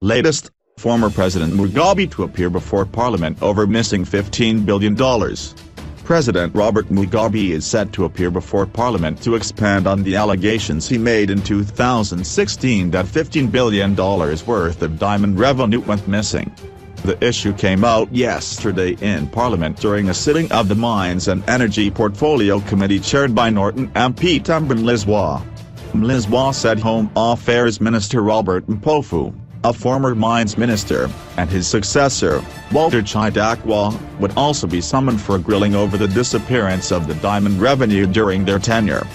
Latest, former President Mugabe to appear before Parliament over missing $15 billion. President Robert Mugabe is set to appear before Parliament to expand on the allegations he made in 2016 that $15 billion worth of diamond revenue went missing. The issue came out yesterday in Parliament during a sitting of the Mines and Energy Portfolio Committee chaired by Norton MP Mlizwa. Mlizwa said Home Affairs Minister Robert Mugabe, a former mines minister, and his successor, Walter Chidakwa, would also be summoned for a grilling over the disappearance of the diamond revenue during their tenure.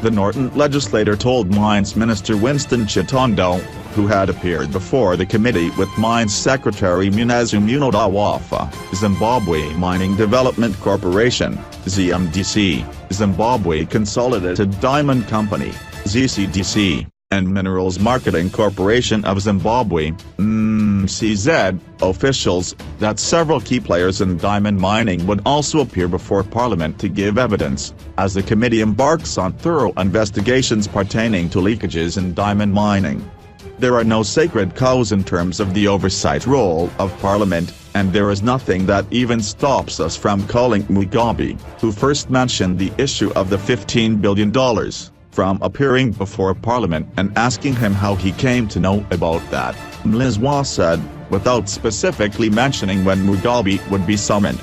The Norton legislator told Mines Minister Winston Chitondo, who had appeared before the committee with Mines Secretary Munazu Munodawafa, Zimbabwe Mining Development Corporation, ZMDC, Zimbabwe Consolidated Diamond Company, ZCDC, and Minerals Marketing Corporation of Zimbabwe, MCZ, officials, that several key players in diamond mining would also appear before Parliament to give evidence, as the committee embarks on thorough investigations pertaining to leakages in diamond mining. There are no sacred cows in terms of the oversight role of Parliament, and there is nothing that even stops us from calling Mugabe, who first mentioned the issue of the $15 billion, from appearing before Parliament and asking him how he came to know about that, Mlizwa said, without specifically mentioning when Mugabe would be summoned.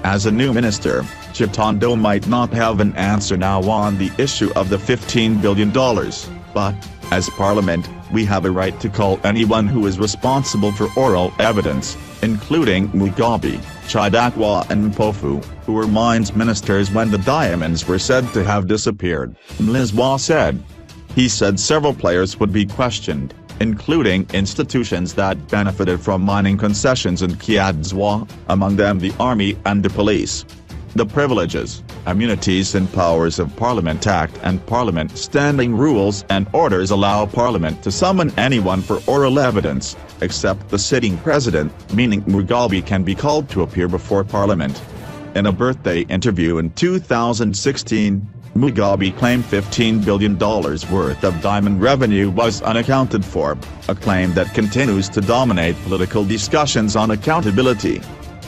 As a new minister, Chitondo might not have an answer now on the issue of the $15 billion, but, as Parliament, we have a right to call anyone who is responsible for oral evidence, including Mugabe, Chidakwa and Mpofu, who were mines ministers when the diamonds were said to have disappeared, Mlizwa said. He said several players would be questioned, including institutions that benefited from mining concessions in Kiadzwa, among them the Army and the police. The Privileges, Immunities and Powers of Parliament Act and Parliament Standing Rules and Orders allow Parliament to summon anyone for oral evidence, except the sitting president, meaning Mugabe can be called to appear before Parliament. In a birthday interview in 2016, Mugabe claimed $15 billion worth of diamond revenue was unaccounted for, a claim that continues to dominate political discussions on accountability.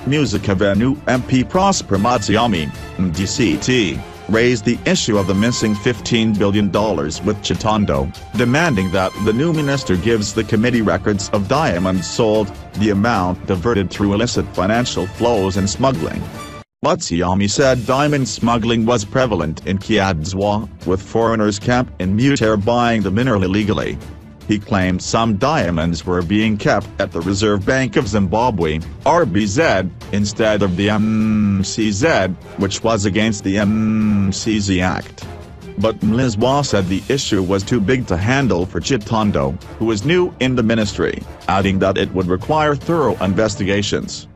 Musicavenu MP Prosper Matsiami, MDCT, raised the issue of the missing $15 billion with Chitondo, demanding that the new minister gives the committee records of diamonds sold, the amount diverted through illicit financial flows and smuggling. Matsiami said diamond smuggling was prevalent in Kiadzwa, with foreigners camped in Mutare buying the mineral illegally. He claimed some diamonds were being kept at the Reserve Bank of Zimbabwe, RBZ, instead of the MCZ, which was against the MCZ Act. But Mlizwa said the issue was too big to handle for Chitondo, who was new in the ministry, adding that it would require thorough investigations.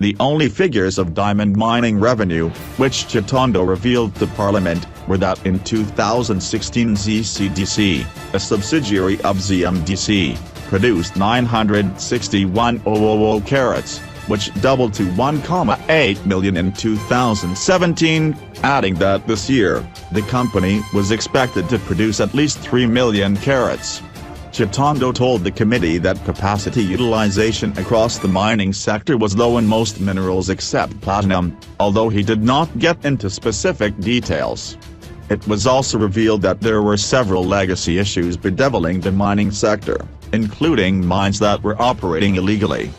The only figures of diamond mining revenue, which Chitondo revealed to Parliament, were that in 2016 ZCDC, a subsidiary of ZMDC, produced 961,000 carats, which doubled to 1.8 million in 2017, adding that this year, the company was expected to produce at least 3 million carats. Chitondo told the committee that capacity utilization across the mining sector was low in most minerals except platinum, although he did not get into specific details. It was also revealed that there were several legacy issues bedeviling the mining sector, including mines that were operating illegally.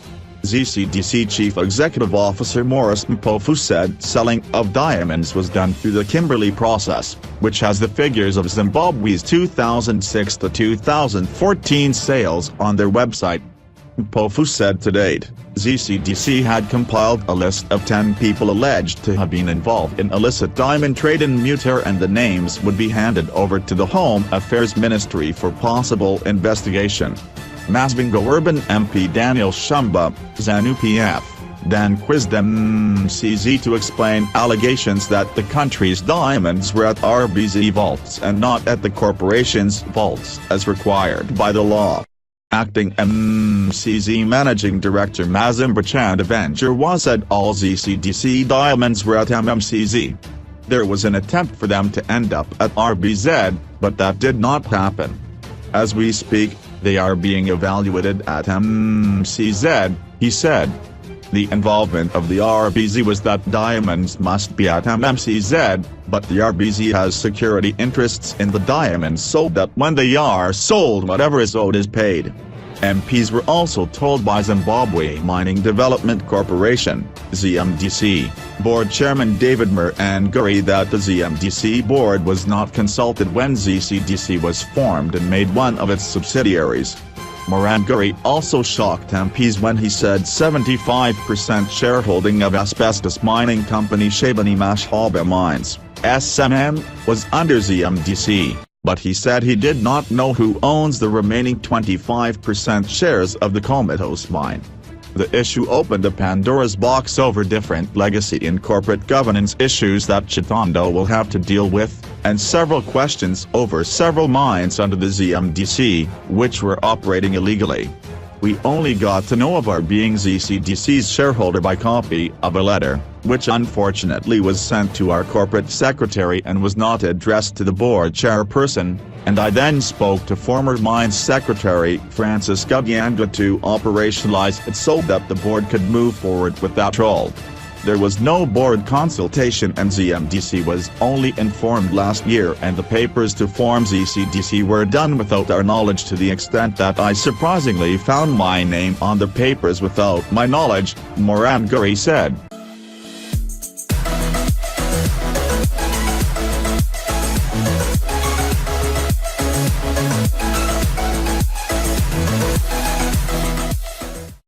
ZCDC Chief Executive Officer Maurice Mpofu said selling of diamonds was done through the Kimberley process, which has the figures of Zimbabwe's 2006 to 2014 sales on their website. Mpofu said to date, ZCDC had compiled a list of 10 people alleged to have been involved in illicit diamond trade in Mutare, and the names would be handed over to the Home Affairs Ministry for possible investigation. Masvingo Urban MP Daniel Shumba, ZANU-PF, then quizzed MCZ to explain allegations that the country's diamonds were at RBZ vaults and not at the corporation's vaults as required by the law. Acting MCZ Managing Director Mazimba Chandaventure said all ZCDC diamonds were at MCZ. There was an attempt for them to end up at RBZ, but that did not happen. As we speak, They are being evaluated at MCZ, he said. The involvement of the RBZ was that diamonds must be at MCZ, but the RBZ has security interests in the diamonds so that when they are sold whatever is owed is paid. MPs were also told by Zimbabwe Mining Development Corporation, ZMDC, board chairman David Muranguri that the ZMDC board was not consulted when ZCDC was formed and made one of its subsidiaries. Muranguri also shocked MPs when he said 75% shareholding of asbestos mining company Shabani Mashaba Mines, SMM, was under ZMDC. But he said he did not know who owns the remaining 25% shares of the Comatose mine. The issue opened a Pandora's box over different legacy and corporate governance issues that Chitando will have to deal with, and several questions over several mines under the ZMDC, which were operating illegally. We only got to know of our being ZCDC's shareholder by copy of a letter, which unfortunately was sent to our corporate secretary and was not addressed to the board chairperson, and I then spoke to former mines secretary Francis Gadianga to operationalize it so that the board could move forward with that role. There was no board consultation and ZMDC was only informed last year, and the papers to form ZCDC were done without our knowledge to the extent that I surprisingly found my name on the papers without my knowledge, Muranguri said.